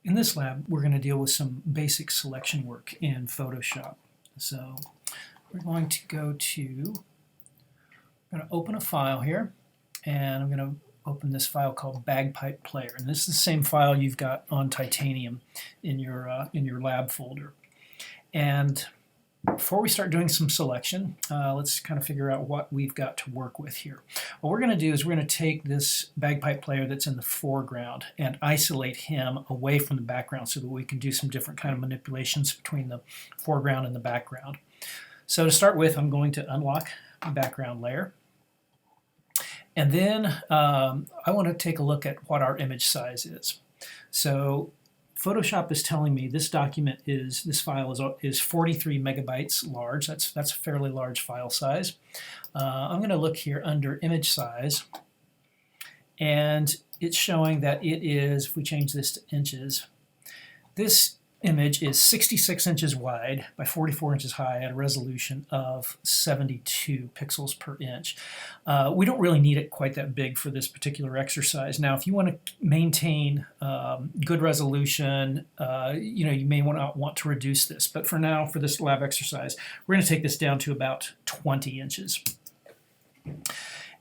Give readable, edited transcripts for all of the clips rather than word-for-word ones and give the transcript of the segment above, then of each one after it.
In this lab, we're going to deal with some basic selection work in Photoshop. So we're going to I'm going to open a file here, and I'm going to open this file called Bagpipe Player. And this is the same file you've got on Titanium in your lab folder. And before we start doing some selection, let's kind of figure out what we've got to work with here. What we're going to do is we're going to take this bagpipe player that's in the foreground and isolate him away from the background so that we can do some different kind of manipulations between the foreground and the background. So to start with, I'm going to unlock the background layer. And then I want to take a look at what our image size is. So Photoshop is telling me this file is 43 megabytes large. That's a fairly large file size. I'm going to look here under image size, and it's showing that it is, if we change this to inches, this image is 66 inches wide by 44 inches high at a resolution of 72 pixels per inch. We don't really need it quite that big for this particular exercise. Now, if you want to maintain good resolution, you may want to reduce this. But for now, for this lab exercise, we're going to take this down to about 20 inches.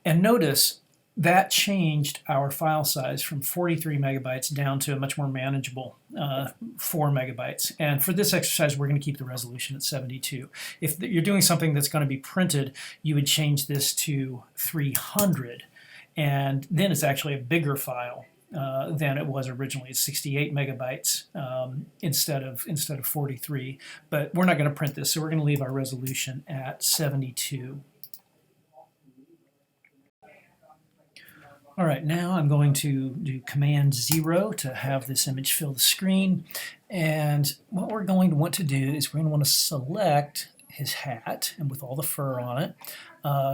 And notice that changed our file size from 43 megabytes down to a much more manageable 4 megabytes. And for this exercise, we're going to keep the resolution at 72. If you're doing something that's going to be printed, you would change this to 300. And then it's actually a bigger file than it was originally. It's 68 megabytes instead of 43. But we're not going to print this, so we're going to leave our resolution at 72. All right, now I'm going to do Command 0 to have this image fill the screen. And what we're going to want to do is we're going to want to select his hat, and with all the fur on it,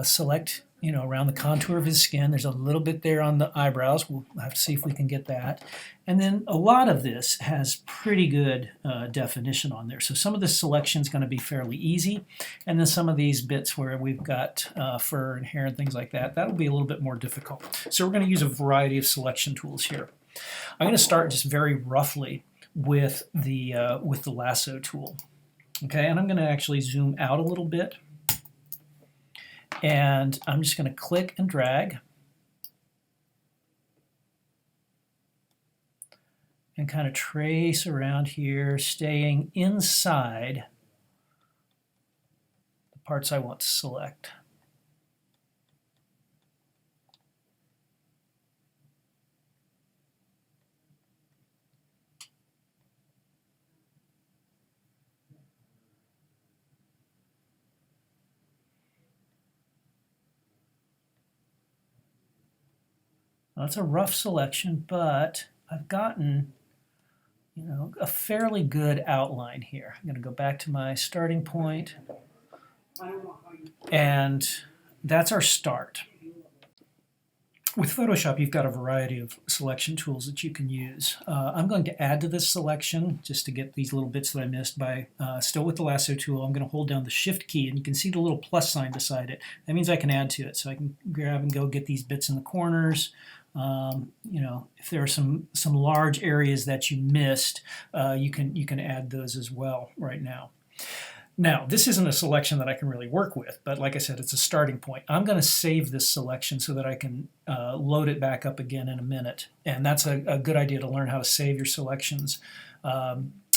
select around the contour of his skin. There's a little bit there on the eyebrows. We'll have to see if we can get that. And then a lot of this has pretty good definition on there. So some of the selection is going to be fairly easy. And then some of these bits where we've got fur and hair and things like that, that'll be a little bit more difficult. So we're going to use a variety of selection tools here. I'm going to start just very roughly with the lasso tool. Okay, and I'm going to actually zoom out a little bit. And I'm just going to click and drag and kind of trace around here, staying inside the parts I want to select. Now, it's a rough selection, but I've gotten a fairly good outline here. I'm going to go back to my starting point, and that's our start. With Photoshop, you've got a variety of selection tools that you can use. I'm going to add to this selection just to get these little bits that I missed by, still with the lasso tool. I'm going to hold down the Shift key, and you can see the little plus sign beside it. That means I can add to it. So I can grab and go get these bits in the corners. If there are some large areas that you missed, you can add those as well right now. Now, this isn't a selection that I can really work with, but like I said, it's a starting point. I'm going to save this selection so that I can load it back up again in a minute. And that's a good idea to learn how to save your selections.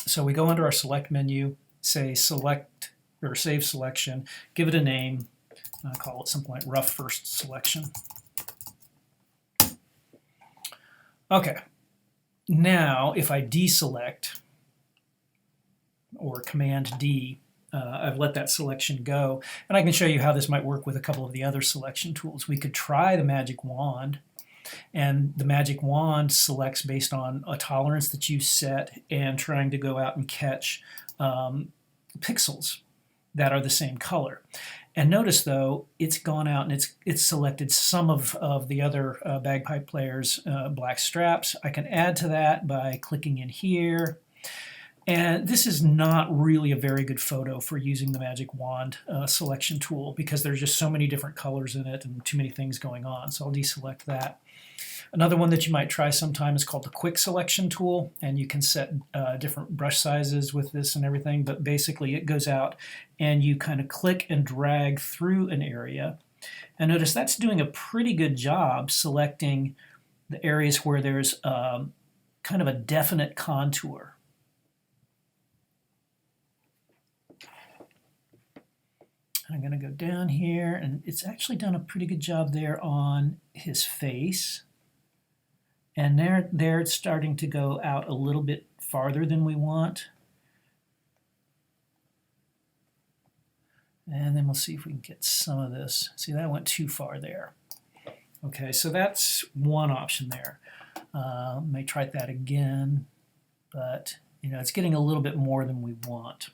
So we go under our Select menu, say Select or Save Selection, give it a name, call it something like Rough First Selection. Okay, now if I deselect or Command D, I've let that selection go, and I can show you how this might work with a couple of the other selection tools. We could try the magic wand, and the magic wand selects based on a tolerance that you set and trying to go out and catch pixels that are the same color. And notice though, it's gone out and it's selected some of the other bagpipe players' black straps. I can add to that by clicking in here. And this is not really a very good photo for using the magic wand selection tool because there's just so many different colors in it and too many things going on. So I'll deselect that. Another one that you might try sometime is called the quick selection tool, and you can set different brush sizes with this and everything, but basically it goes out and you kind of click and drag through an area. And notice that's doing a pretty good job selecting the areas where there's kind of a definite contour. I'm going to go down here, and it's actually done a pretty good job there on his face. And there it's starting to go out a little bit farther than we want. And then we'll see if we can get some of this. See, that went too far there. Okay, so that's one option there. May try that again, but it's getting a little bit more than we want.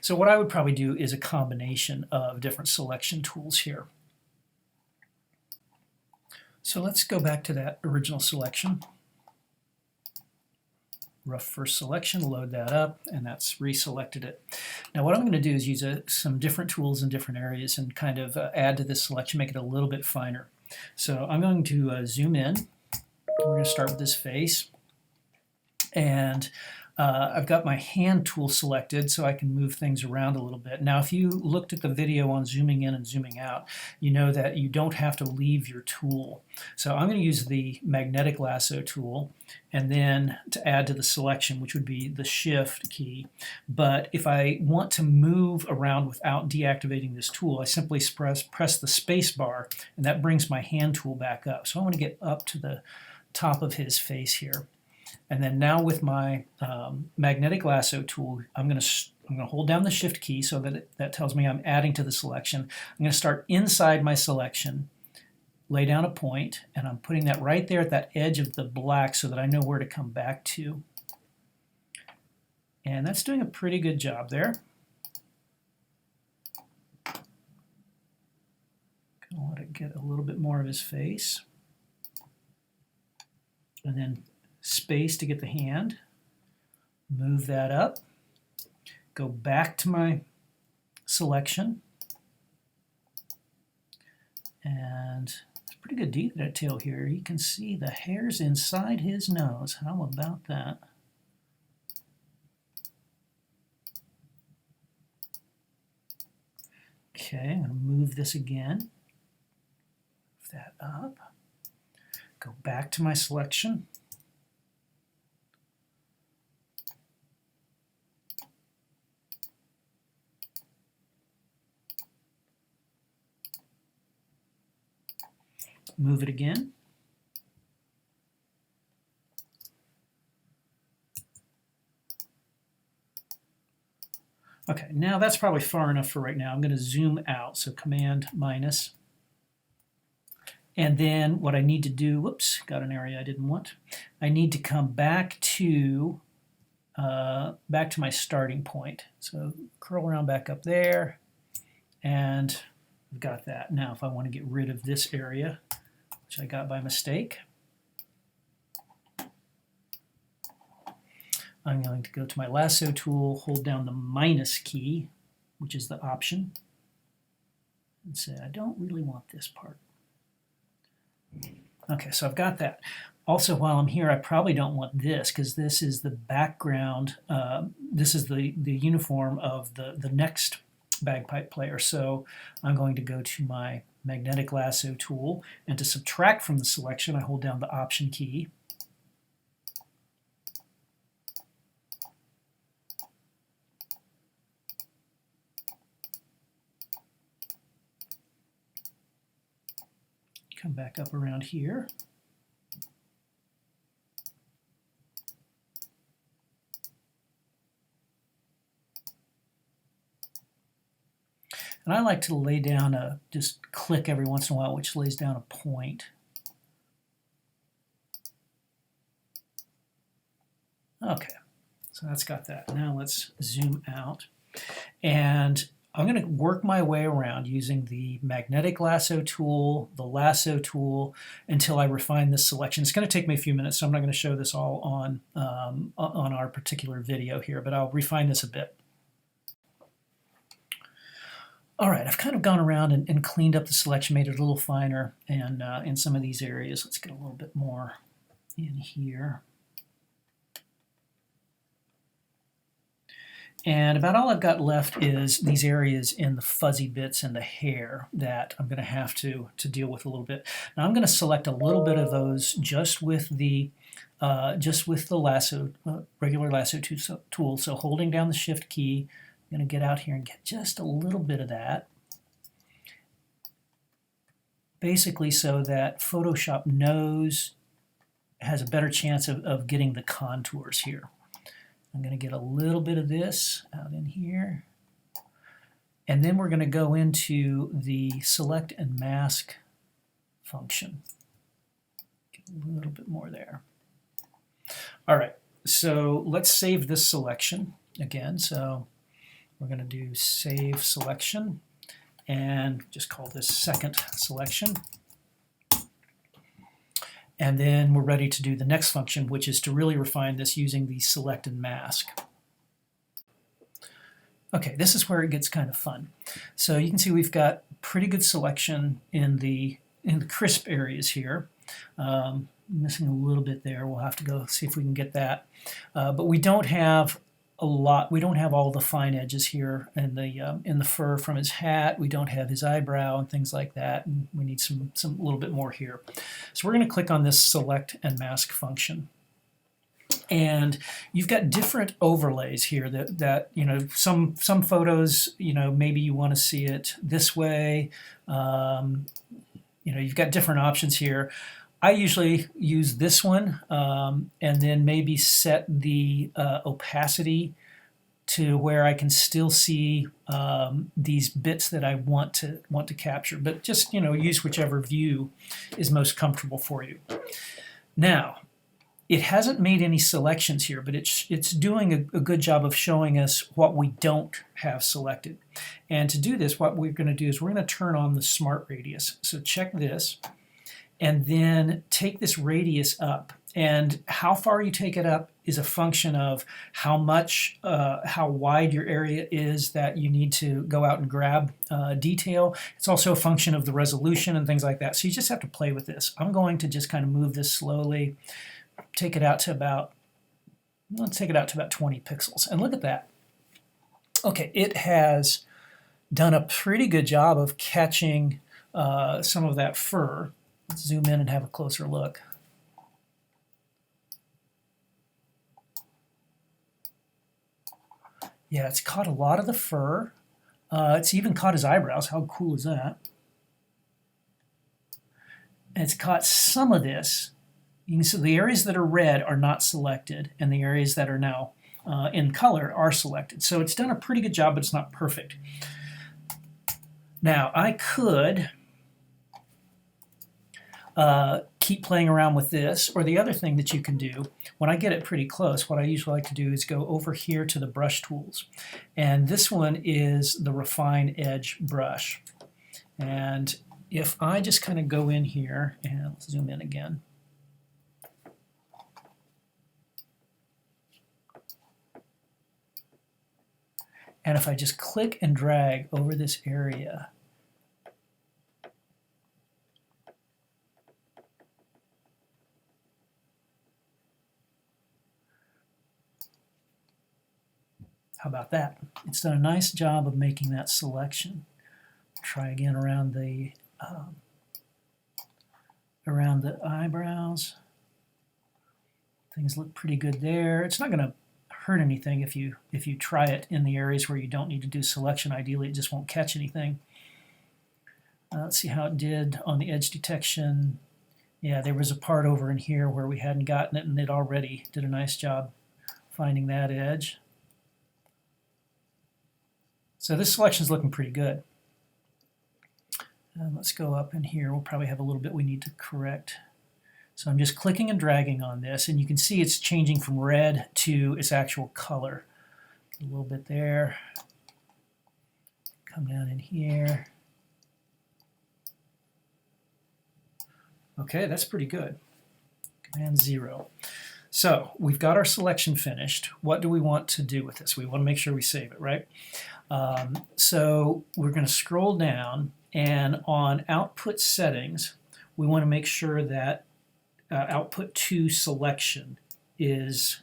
So what I would probably do is a combination of different selection tools here. So let's go back to that original selection. Rough first selection, load that up, and that's reselected it. Now what I'm going to do is use some different tools in different areas and kind of add to this selection, make it a little bit finer. So I'm going to zoom in. We're going to start with this face. And I've got my hand tool selected so I can move things around a little bit. Now if you looked at the video on zooming in and zooming out, you know that you don't have to leave your tool. So I'm going to use the magnetic lasso tool and then to add to the selection, which would be the shift key. But if I want to move around without deactivating this tool, I simply press the space bar, and that brings my hand tool back up. So I want to get up to the top of his face here. And then now with my magnetic lasso tool, I'm going to hold down the shift key so that that tells me I'm adding to the selection. I'm going to start inside my selection, lay down a point, and I'm putting that right there at that edge of the black so that I know where to come back to. And that's doing a pretty good job there. Going to let it get a little bit more of his face. And then space to get the hand, move that up, go back to my selection, and it's a pretty good detail here. You can see the hairs inside his nose. How about that? Okay, I'm going to move this again, move that up, go back to my selection, move it again. Okay, now that's probably far enough for right now. I'm going to zoom out, so Command minus. And then what I need to do, whoops, got an area I didn't want. I need to come back to my starting point. So curl around back up there, and I've got that. Now if I want to get rid of this area, which I got by mistake, I'm going to go to my lasso tool, hold down the minus key, which is the option, and say I don't really want this part. Okay, so I've got that. Also, while I'm here, I probably don't want this because this is the background, this is the uniform of the next bagpipe player. So I'm going to go to my magnetic lasso tool, and to subtract from the selection, I hold down the option key. Come back up around here. And I like to lay down just click every once in a while, which lays down a point. Okay, so that's got that. Now let's zoom out. And I'm going to work my way around using the magnetic lasso tool, the lasso tool, until I refine this selection. It's going to take me a few minutes, so I'm not going to show this all on our particular video here, but I'll refine this a bit. All right, I've kind of gone around and cleaned up the selection, made it a little finer, and in some of these areas, let's get a little bit more in here. And about all I've got left is these areas in the fuzzy bits and the hair that I'm going to have to deal with a little bit. Now I'm going to select a little bit of those just with the lasso, regular lasso tool. So holding down the Shift key, I'm going to get out here and get just a little bit of that. Basically so that Photoshop has a better chance of getting the contours here. I'm going to get a little bit of this out in here. And then we're going to go into the select and mask function. Get a little bit more there. All right, so let's save this selection again. So we're going to do save selection and just call this second selection. And then we're ready to do the next function, which is to really refine this using the select and mask. Okay, this is where it gets kind of fun. So you can see we've got pretty good selection in the crisp areas here. Missing a little bit there. We'll have to go see if we can get that. But we don't have a lot. We don't have all the fine edges here in the fur from his hat. We don't have his eyebrow and things like that. And we need some little bit more here. So we're going to click on this select and mask function. And you've got different overlays here that you know, some photos, you know, maybe you want to see it this way. You know, you've got different options here. I usually use this one and then maybe set the opacity to where I can still see these bits that I want to capture. But just, you know, use whichever view is most comfortable for you. Now, it hasn't made any selections here, but it's doing a good job of showing us what we don't have selected. And to do this, what we're going to do is we're going to turn on the Smart Radius. So check this. And then take this radius up. And how far you take it up is a function of how wide your area is that you need to go out and grab detail. It's also a function of the resolution and things like that. So you just have to play with this. I'm going to just kind of move this slowly, take it out to about, let's take it out to about 20 pixels. And look at that. Okay, it has done a pretty good job of catching some of that fur. Let's zoom in and have a closer look. Yeah, it's caught a lot of the fur. It's even caught his eyebrows. How cool is that? And it's caught some of this. You can see the areas that are red are not selected, and the areas that are now in color are selected. So it's done a pretty good job, but it's not perfect. Now, I could keep playing around with this, or the other thing that you can do, when I get it pretty close, what I usually like to do is go over here to the brush tools. And this one is the Refine Edge brush. And if I just kind of go in here, and let's zoom in again. And if I just click and drag over this area, how about that? It's done a nice job of making that selection. Try again around the eyebrows. Things look pretty good there. It's not going to hurt anything if you try it in the areas where you don't need to do selection. Ideally, it just won't catch anything. Let's see how it did on the edge detection. Yeah, there was a part over in here where we hadn't gotten it, and it already did a nice job finding that edge. So this selection is looking pretty good. And let's go up in here. We'll probably have a little bit we need to correct. So I'm just clicking and dragging on this, and you can see it's changing from red to its actual color. A little bit there. come down in here. Okay, that's pretty good. Command 0. So we've got our selection finished. What do we want to do with this? We want to make sure we save it, right? So we're going to scroll down, and on output settings, we want to make sure that output to selection is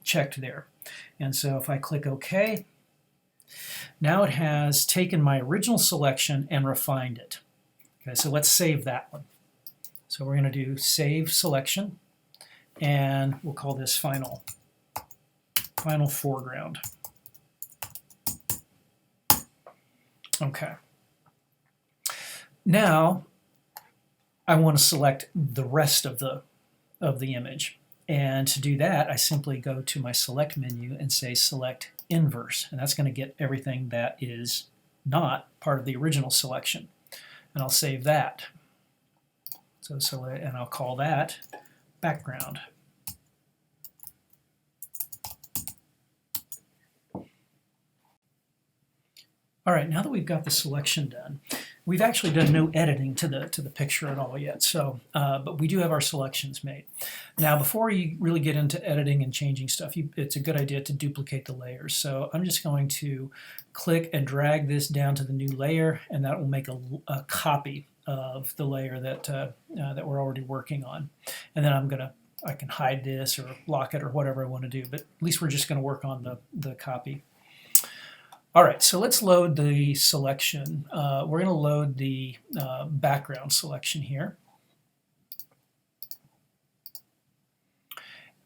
checked there. And so if I click OK, now it has taken my original selection and refined it. Okay, so let's save that one. So we're going to do save selection, and we'll call this final foreground. Okay. Now I want to select the rest of the image. And to do that, I simply go to my select menu and say select inverse, and that's going to get everything that is not part of the original selection. And I'll save that. So and I'll call that background. All right, now that we've got the selection done, we've actually done no editing to the picture at all yet. So, but we do have our selections made. Now, before you really get into editing and changing stuff, it's a good idea to duplicate the layers. So I'm just going to click and drag this down to the new layer, and that will make a copy of the layer that that we're already working on. And then I can hide this or lock it or whatever I want to do. But at least we're just going to work on the copy. All right, so let's load the selection. We're going to load the background selection here.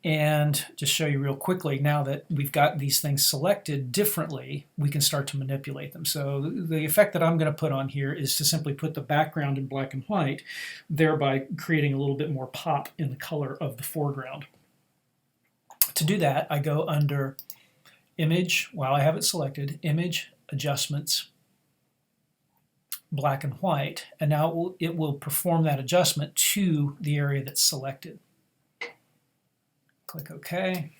And just show you real quickly, now that we've got these things selected differently, we can start to manipulate them. So the effect that I'm going to put on here is to simply put the background in black and white, thereby creating a little bit more pop in the color of the foreground. To do that, I go under Image, while I have it selected, Image, Adjustments, Black and White, and now it will perform that adjustment to the area that's selected. Click OK,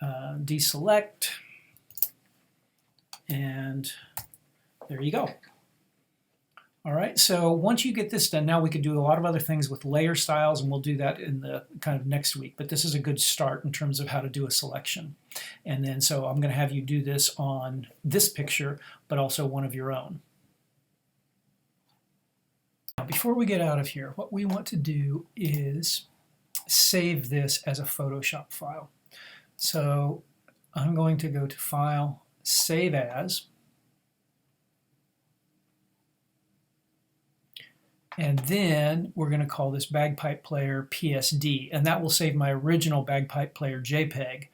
deselect, and there you go. All right, so once you get this done, now we could do a lot of other things with layer styles, and we'll do that in the kind of next week. But this is a good start in terms of how to do a selection. And then so I'm going to have you do this on this picture, but also one of your own. Now, before we get out of here, what we want to do is save this as a Photoshop file. So I'm going to go to File, Save As. And then we're going to call this Bagpipe Player PSD, and that will save my original Bagpipe Player JPEG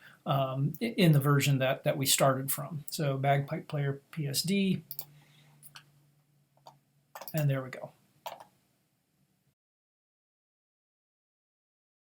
in the version that we started from. So Bagpipe Player PSD, and there we go.